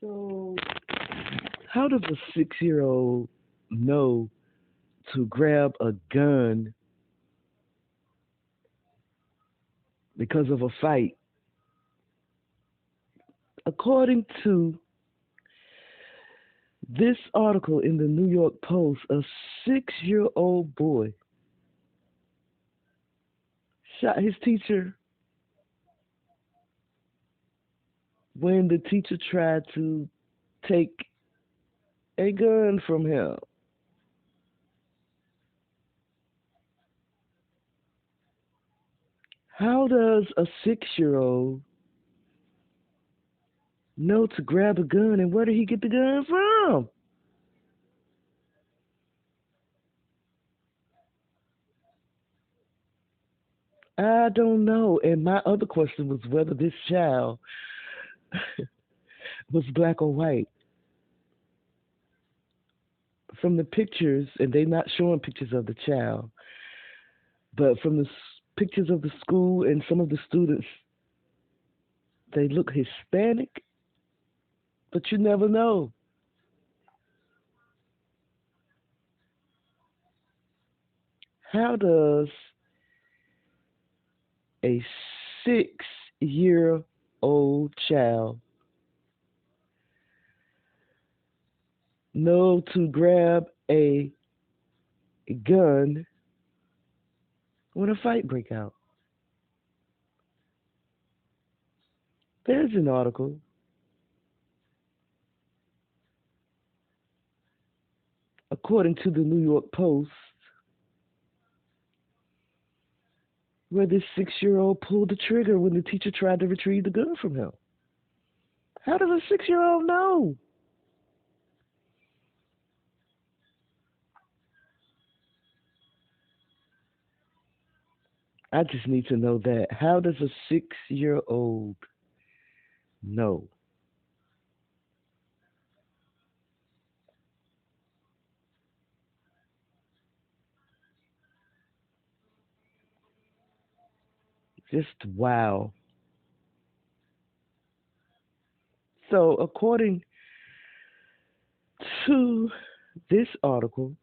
So, how does a 6-year-old know to grab a gun because of a fight? According to this article in the New York Post, a 6-year-old boy shot his teacher when the teacher tried to take a gun from him. How does a 6-year-old know to grab a gun, and where did he get the gun from? I don't know. And my other question was whether this child was black or white. From the pictures, and they're not showing pictures of the child, but from the pictures of the school and some of the students, they look Hispanic, but you never know. How does a 6-year-old child know to grab a gun when a fight break out? There's an article. According to the New York Post, where this 6-year-old pulled the trigger when the teacher tried to retrieve the gun from him. How does a 6-year-old know? I just need to know that. How does a 6-year-old know? Just wow. So, according to this article,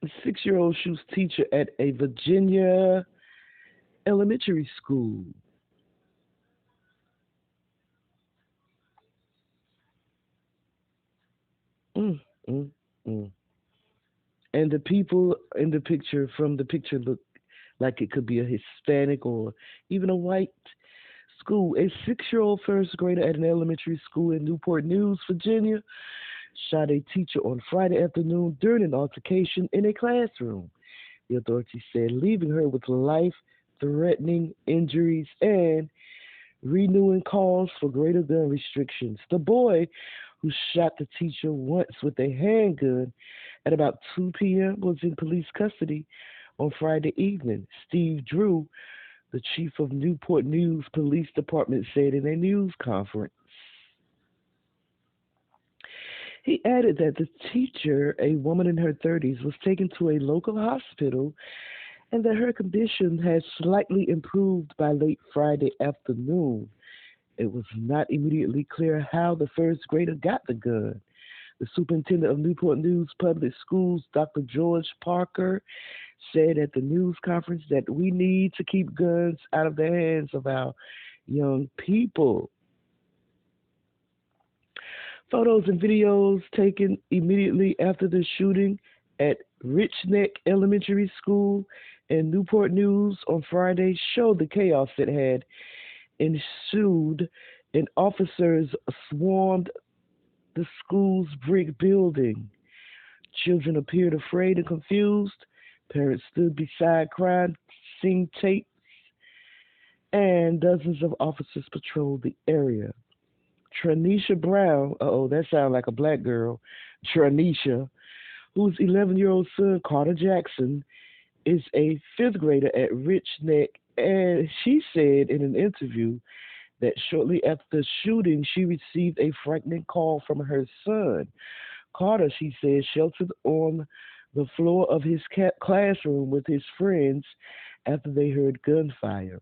a 6-year-old shoots teacher at a Virginia elementary school. Mm, mm, mm. And the people in the picture, from the picture, look like it could be a Hispanic or even a white school. A 6-year-old first grader at an elementary school in Newport News, Virginia, shot a teacher on Friday afternoon during an altercation in a classroom. The authorities said, leaving her with life threatening injuries and renewing calls for greater gun restrictions. The boy, who shot the teacher once with a handgun at about 2 p.m., was in police custody on Friday evening. Steve Drew, the chief of Newport News Police Department, said in a news conference. He added that the teacher, a woman in her 30s, was taken to a local hospital and that her condition had slightly improved by late Friday afternoon. It was not immediately clear how the first grader got the gun. The superintendent of Newport News Public Schools, Dr. George Parker, said at the news conference that we need to keep guns out of the hands of our young people. Photos and videos taken immediately after the shooting at Rich Neck Elementary School in Newport News on Friday showed the chaos that had ensued, and officers swarmed the school's brick building. Children appeared afraid and confused. Parents stood beside crime scene tapes, and dozens of officers patrolled the area. Tranisha Brown, that sounds like a black girl, Tranisha, whose 11-year-old son, Carter Jackson, is a fifth grader at Rich Neck, and she said in an interview that shortly after the shooting, she received a frightening call from her son. Carter, she said, sheltered on the floor of his classroom with his friends after they heard gunfire.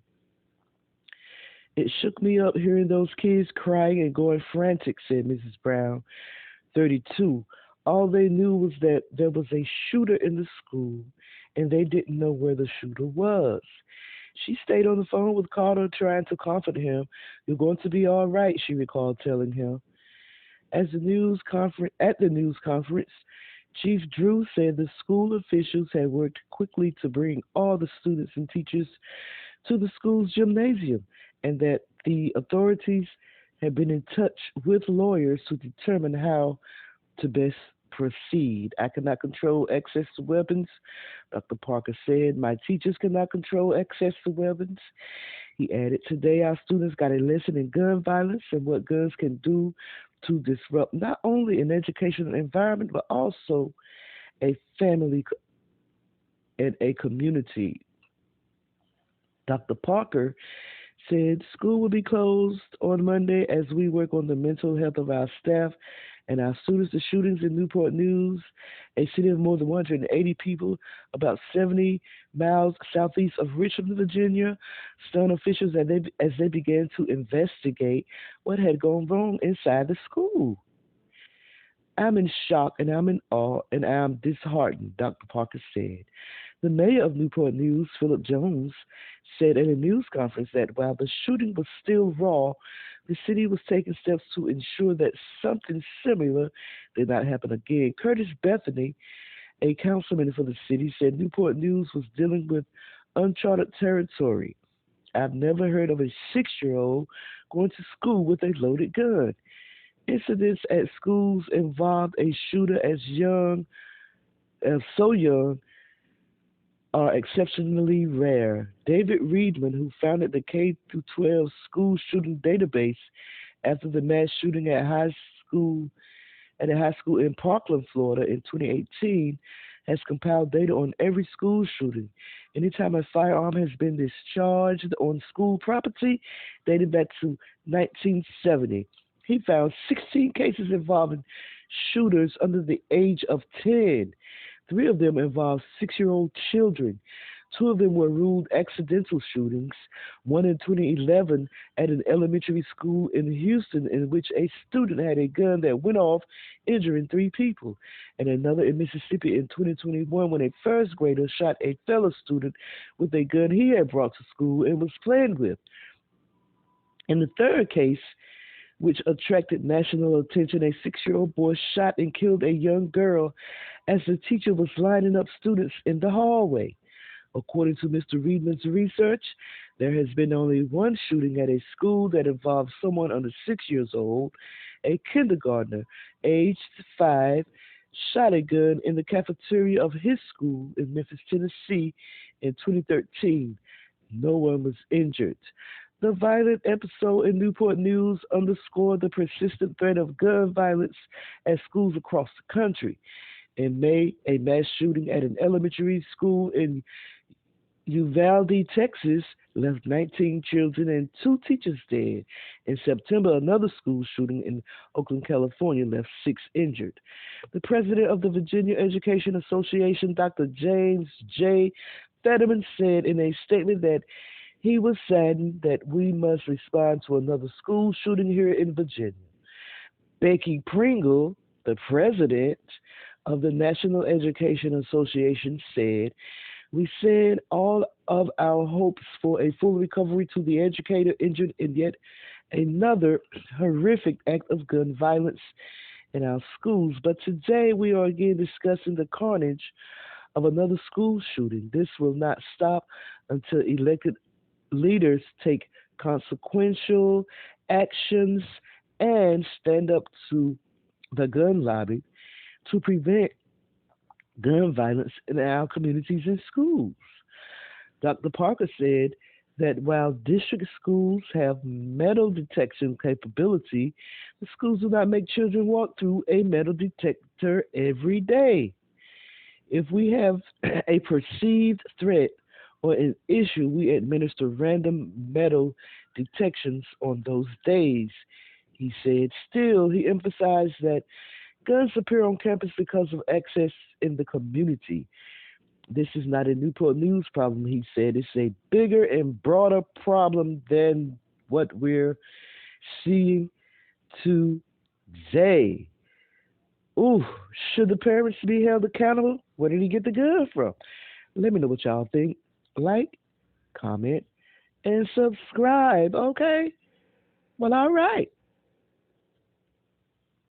It shook me up hearing those kids crying and going frantic, said Mrs. Brown, 32. All they knew was that there was a shooter in the school, and they didn't know where the shooter was. She stayed on the phone with Carter trying to comfort him. You're going to be all right, she recalled telling him. At the news conference, Chief Drew said the school officials had worked quickly to bring all the students and teachers to the school's gymnasium and that the authorities had been in touch with lawyers to determine how to best proceed. I cannot control access to weapons, Dr. Parker said. My teachers cannot control access to weapons. He added, today our students got a lesson in gun violence and what guns can do to disrupt not only an educational environment, but also a family and a community. Dr. Parker said school will be closed on Monday as we work on the mental health of our staff and our students. The shootings in Newport News, a city of more than 180 people, about 70 miles southeast of Richmond, Virginia, stunned officials as they began to investigate what had gone wrong inside the school. I'm in shock and I'm in awe and I'm disheartened, Dr. Parker said. The mayor of Newport News, Philip Jones, said at a news conference that while the shooting was still raw, the city was taking steps to ensure that something similar did not happen again. Curtis Bethany, a councilman for the city, said Newport News was dealing with uncharted territory. I've never heard of a 6-year-old going to school with a loaded gun. Incidents at schools involved a shooter so young, are exceptionally rare. David Reedman, who founded the K-12 school shooting database after the mass shooting at a high school in Parkland, Florida in 2018, has compiled data on every school shooting. Anytime a firearm has been discharged on school property, dating back to 1970, he found 16 cases involving shooters under the age of 10. 3 of them involved 6-year-old children. 2 of them were ruled accidental shootings, one in 2011 at an elementary school in Houston in which a student had a gun that went off, injuring 3 people, and another in Mississippi in 2021 when a first grader shot a fellow student with a gun he had brought to school and was playing with. In the third case, which attracted national attention, a 6-year-old boy shot and killed a young girl as the teacher was lining up students in the hallway. According to Mr. Reedman's research, there has been only one shooting at a school that involved someone under 6 years old. A kindergartner, aged 5, shot a gun in the cafeteria of his school in Memphis, Tennessee in 2013. No one was injured. The violent episode in Newport News underscored the persistent threat of gun violence at schools across the country. In May, a mass shooting at an elementary school in Uvalde, Texas, left 19 children and 2 teachers dead. In September, another school shooting in Oakland, California, left 6 injured. The president of the Virginia Education Association, Dr. James J. Fetterman, said in a statement that he was saddened that we must respond to another school shooting here in Virginia. Becky Pringle, the president of the National Education Association, said, we send all of our hopes for a full recovery to the educator injured in yet another horrific act of gun violence in our schools. But today we are again discussing the carnage of another school shooting. This will not stop until elected leaders take consequential actions and stand up to the gun lobby to prevent gun violence in our communities and schools. Dr. Parker said that while district schools have metal detection capability, the schools do not make children walk through a metal detector every day. If we have a perceived threat or an issue, we administer random metal detections on those days, he said. Still, he emphasized that Guns appear on campus because of excess in the community. This is not a Newport News problem, he said. It's a bigger and broader problem than what we're seeing today. Ooh, should the parents be held accountable? Where did he get the gun from? Let me know what y'all think. Like, comment, and subscribe, okay? Well, all right.